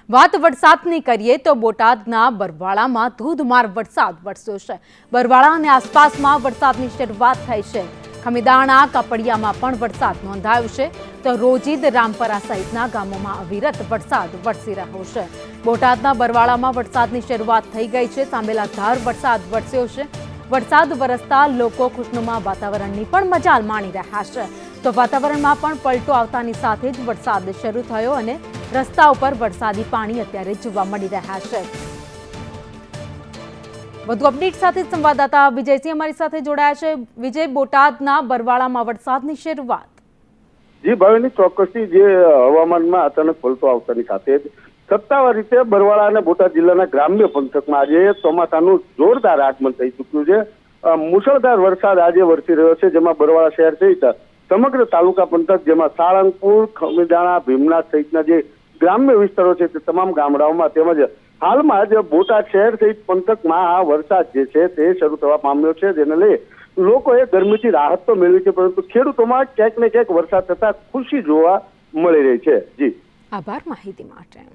વાત વરસાદની કરીએ તો બોટાદના બરવાળામાં ધોધમાર વરસાદ વરસ્યો છે। બરવાળા અને આસપાસમાં વરસાદની શરૂઆત થઈ છે। ખમીદાણા કપડિયામાં પણ વરસાદ નોંધાયો છે તો રોજીદ રામપરા સહિતના ગામોમાં અવિરત વરસાદ વરસી રહ્યો છે। બોટાદના બરવાળામાં વરસાદની શરૂઆત થઈ ગઈ છે। સાંબેલાધાર વરસાદ વરસ્યો છે। વરસાદ વરસતા લોકો ખુશનુમા વાતાવરણની પણ મજા માણી રહ્યા છે તો વાતાવરણમાં પણ પલટો આવતાની સાથે જ વરસાદ શરૂ થયો અને રસ્તા ઉપર વરસાદી પાણી અત્યારે જોવા મળી રહ્યા છે। વધુ અપડેટ સાથે સંવાદદાતા વિજયસિંહ અમારી સાથે જોડાયા છે। વિજય, બોટાદના બરવાળામાં વરસાદની શરૂઆત। જી ભાવિની, ચોક્કસથી જે હવામાનમાં અચાનક પલટો આવતાની સાથે જ સત્તાવાર રીતે બરવાળા અને બોટાદ જિલ્લાના ગ્રામ્ય પંથકમાં આજે ચોમાસાનું જોરદાર આગમન થઈ ચૂક્યું છે। મુશળધાર વરસાદ આજે વરસી રહ્યો છે, જેમાં બરવાળા શહેર સહિત સમગ્ર તાલુકા પંથક, જેમાં સાળંગપુર, ખમીદાણા, ભીમનાથ સહિતના જે ગ્રામ્ય વિસ્તારો છે તે તમામ ગામડાઓમાં તેમજ હાલમાં જ બોટાદ શહેર સહિત પંથકમાં આ વરસાદ જે છે તે શરૂ થવા પામ્યો છે, જેને લઈ લોકોએ ગરમીથી રાહત તો મેળવી છે, પરંતુ ખેડૂતોમાં ક્યાંક ને ક્યાંક વરસાદ થતા ખુશી જોવા મળી રહી છે। જી, આભાર માહિતી માટે।